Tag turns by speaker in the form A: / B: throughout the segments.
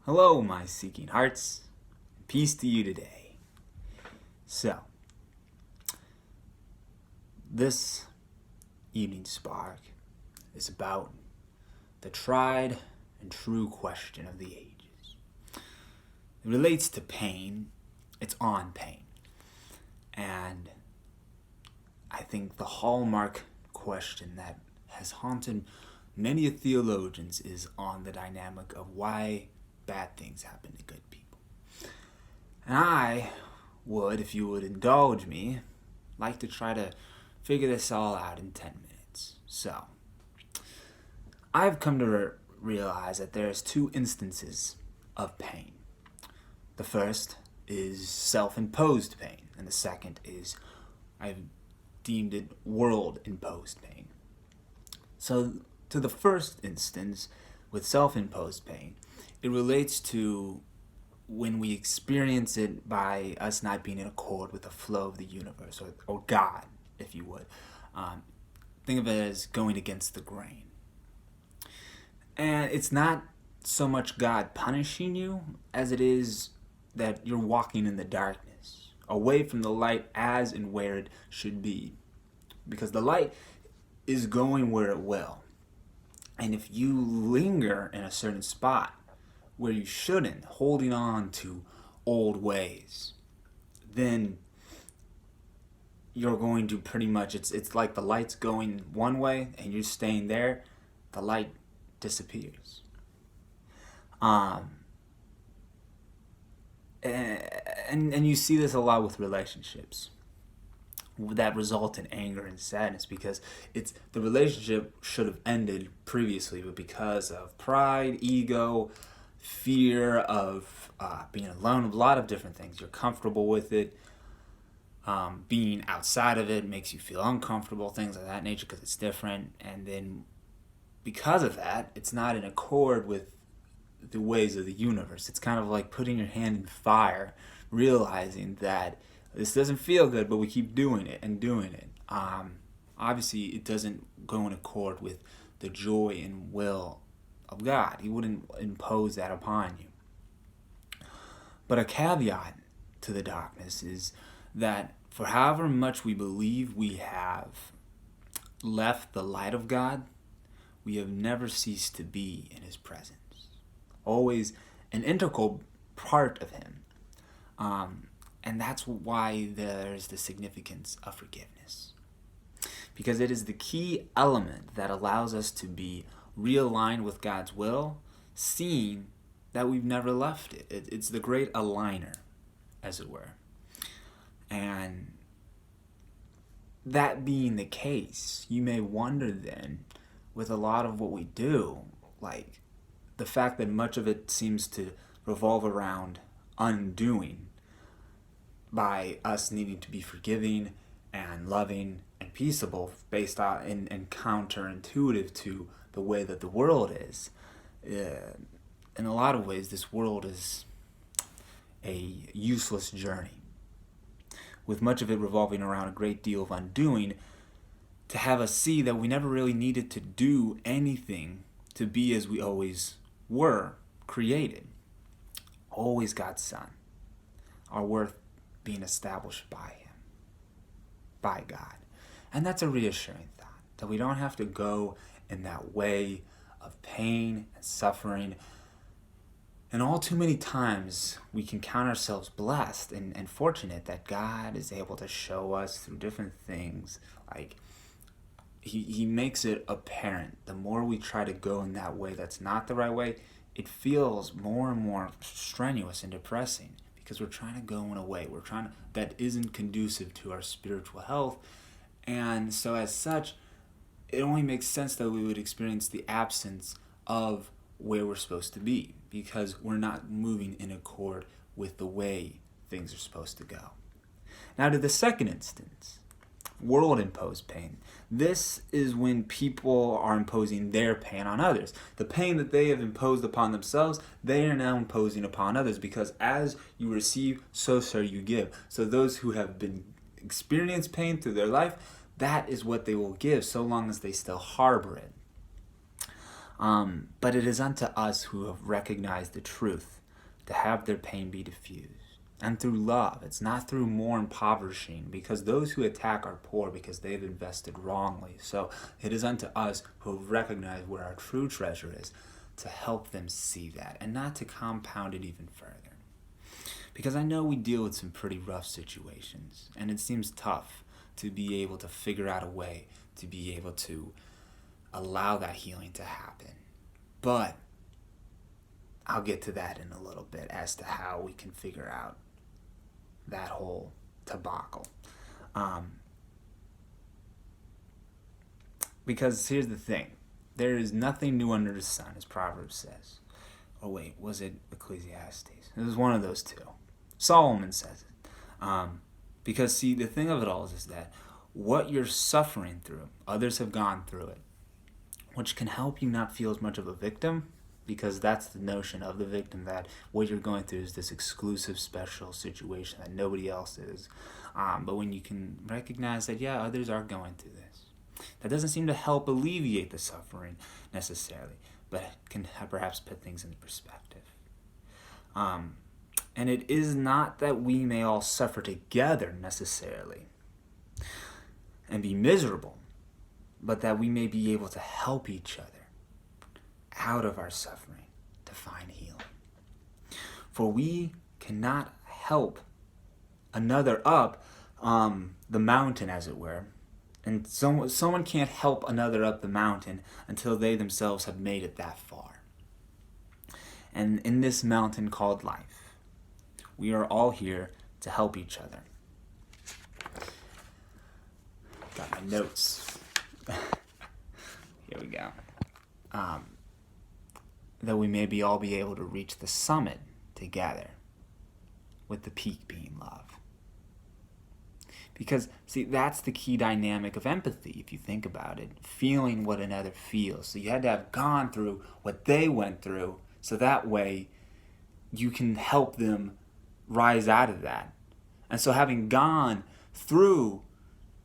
A: Hello, my seeking hearts. Peace to you today. So, this evening spark is about the tried and true question of the ages. It relates to pain. It's on pain. And I think the hallmark question that has haunted many theologians is on the dynamic of why bad things happen to good people. And I would, if you would indulge me, like to try to figure this all out in 10 minutes. So, I've come to realize that there's two instances of pain. The first is self-imposed pain, and the second is, I've deemed it, world-imposed pain. So, to the first instance, with self-imposed pain, it relates to when we experience it by us not being in accord with the flow of the universe, or God, if you would. Think of it as going against the grain. And it's not so much God punishing you as it is that you're walking in the darkness, away from the light as and where it should be. Because the light is going where it will. And if you linger in a certain spot where you shouldn't, holding on to old ways, then you're going to pretty much, it's like the light's going one way and you're staying there, the light disappears. And you see this a lot with relationships that result in anger and sadness, because it's the relationship should have ended previously, but because of pride, ego, fear of being alone, a lot of different things, you're comfortable with it. Being outside of it makes you feel uncomfortable, things of that nature, because it's different. And then because of that, it's not in accord with the ways of the universe. It's kind of like putting your hand in fire, realizing that this doesn't feel good, but we keep doing it and doing it. Obviously, it doesn't go in accord with the joy and will of God. He wouldn't impose that upon you. But a caveat to the darkness is that for however much we believe we have left the light of God, we have never ceased to be in His presence. Always an integral part of Him. And that's why there's the significance of forgiveness. Because it is the key element that allows us to be realigned with God's will, seeing that we've never left it. It's the great aligner, as it were. And that being the case, you may wonder then, with a lot of what we do, like the fact that much of it seems to revolve around undoing, by us needing to be forgiving and loving and peaceable based on and counterintuitive to the way that the world is. In a lot of ways, this world is a useless journey, with much of it revolving around a great deal of undoing, to have us see that we never really needed to do anything to be as we always were created. Always God's Son. Our worth being established by Him, by God. And that's a reassuring thought, that we don't have to go in that way of pain and suffering. And all too many times we can count ourselves blessed and fortunate that God is able to show us through different things. Like he makes it apparent. The more we try to go in that way that's not the right way, it feels more and more strenuous and depressing, because we're trying to go in a way that isn't conducive to our spiritual health. And so as such, it only makes sense that we would experience the absence of where we're supposed to be, because we're not moving in accord with the way things are supposed to go. Now to the second instance, world-imposed pain. This is when people are imposing their pain on others. The pain that they have imposed upon themselves, they are now imposing upon others, because as you receive, so shall you give. So those who have been experienced pain through their life, that is what they will give, so long as they still harbor it. But it is unto us who have recognized the truth to have their pain be diffused. And through love, it's not through more impoverishing, because those who attack are poor because they've invested wrongly. So it is unto us who have recognized where our true treasure is to help them see that and not to compound it even further. Because I know we deal with some pretty rough situations, and it seems tough to be able to figure out a way to be able to allow that healing to happen. But I'll get to that in a little bit as to how we can figure out that whole debacle. Because here's the thing. There is nothing new under the sun, as Proverbs says. Oh wait, was it Ecclesiastes? It was one of those two. Solomon says it. Because see, the thing of it all is that what you're suffering through, others have gone through it, which can help you not feel as much of a victim, because that's the notion of the victim, that what you're going through is this exclusive, special situation that nobody else is. But when you can recognize that, yeah, others are going through this, that doesn't seem to help alleviate the suffering necessarily, but can perhaps put things into perspective. And it is not that we may all suffer together necessarily and be miserable, but that we may be able to help each other out of our suffering to find healing. For we cannot help another up the mountain, as it were, and someone can't help another up the mountain until they themselves have made it that far. And in this mountain called life, we are all here to help each other. Got my notes. Here we go. That we may all be able to reach the summit together, with the peak being love. Because, see, that's the key dynamic of empathy, if you think about it. Feeling what another feels. So you had to have gone through what they went through, so that way you can help them rise out of that. And so having gone through,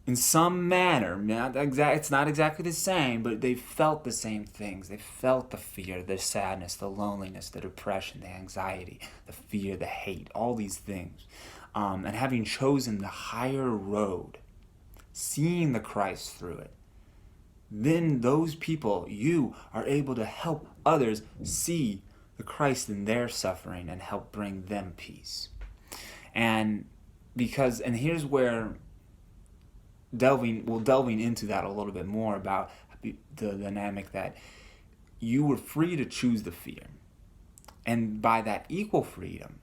A: in some manner, it's not exactly the same, but they felt the same things. They felt the fear, the sadness, the loneliness, the depression, the anxiety, the fear, the hate, all these things. And having chosen the higher road, seeing the Christ through it, then those people, you are able to help others see the Christ in their suffering and help bring them peace. And here's where delving into that a little bit more about the dynamic that you were free to choose the fear. And by that equal freedom,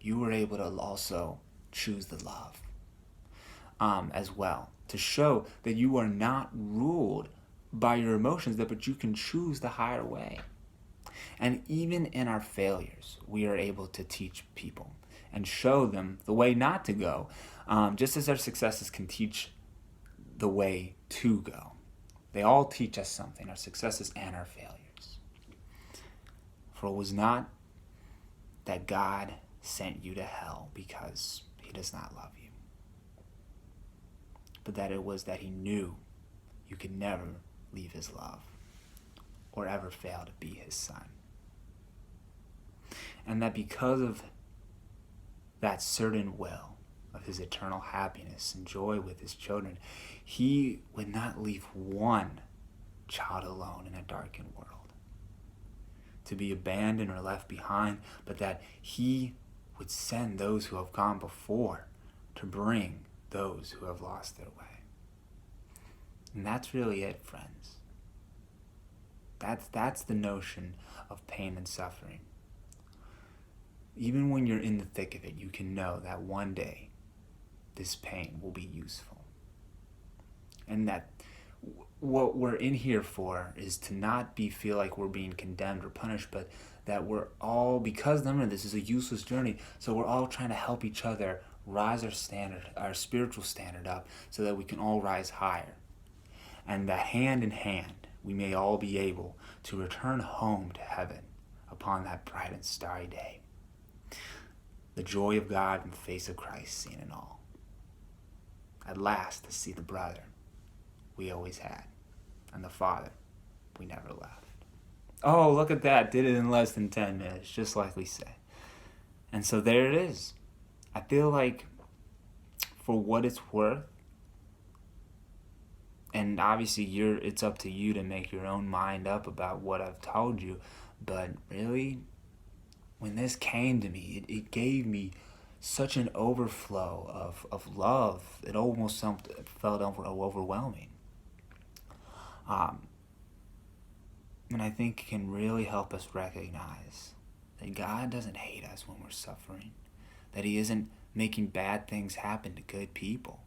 A: you were able to also choose the love as well, to show that you are not ruled by your emotions, but you can choose the higher way. And even in our failures, we are able to teach people and show them the way not to go, just as our successes can teach the way to go. They all teach us something, our successes and our failures. For it was not that God sent you to hell because he does not love you, but that it was that he knew you could never leave his love or ever fail to be his son. And that because of that certain will of his eternal happiness and joy with his children, he would not leave one child alone in a darkened world to be abandoned or left behind, but that he would send those who have gone before to bring those who have lost their way. And that's really it, friends. That's the notion of pain and suffering. Even when you're in the thick of it, you can know that one day this pain will be useful. And that what we're in here for is to not feel like we're being condemned or punished, but that we're all, because remember, this is a useless journey, so we're all trying to help each other rise our spiritual standard up, so that we can all rise higher. And that hand in hand, we may all be able to return home to heaven upon that bright and starry day. The joy of God in the face of Christ seen in all. At last to see the brother we always had, and the father we never left. Oh, look at that. Did it in less than 10 minutes, just like we say. And so there it is. I feel like, for what it's worth, and obviously it's up to you to make your own mind up about what I've told you, but really, when this came to me, it gave me such an overflow of love. It almost felt overwhelming. Um, and I think it can really help us recognize that God doesn't hate us when we're suffering, that He isn't making bad things happen to good people,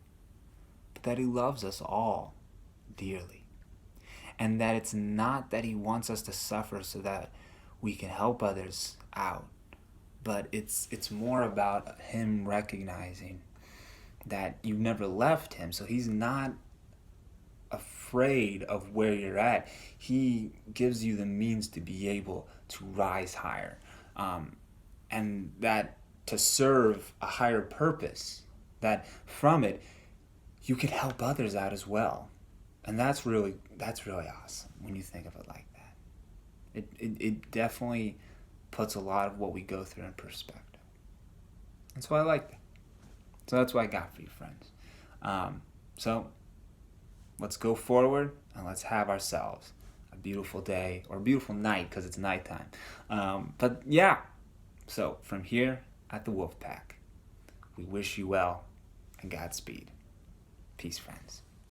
A: but that He loves us all dearly. And that it's not that He wants us to suffer so that we can help others out, but it's more about Him recognizing that you've never left Him, so He's not afraid of where you're at. He gives you the means to be able to rise higher, and that to serve a higher purpose, that from it you can help others out as well. And that's really awesome when you think of it like that. It definitely puts a lot of what we go through in perspective. That's why I like that. So that's what I got for you, friends. So let's go forward and let's have ourselves a beautiful day, or a beautiful night because it's nighttime. But yeah, so from here at the Wolfpack, we wish you well and Godspeed. Peace, friends.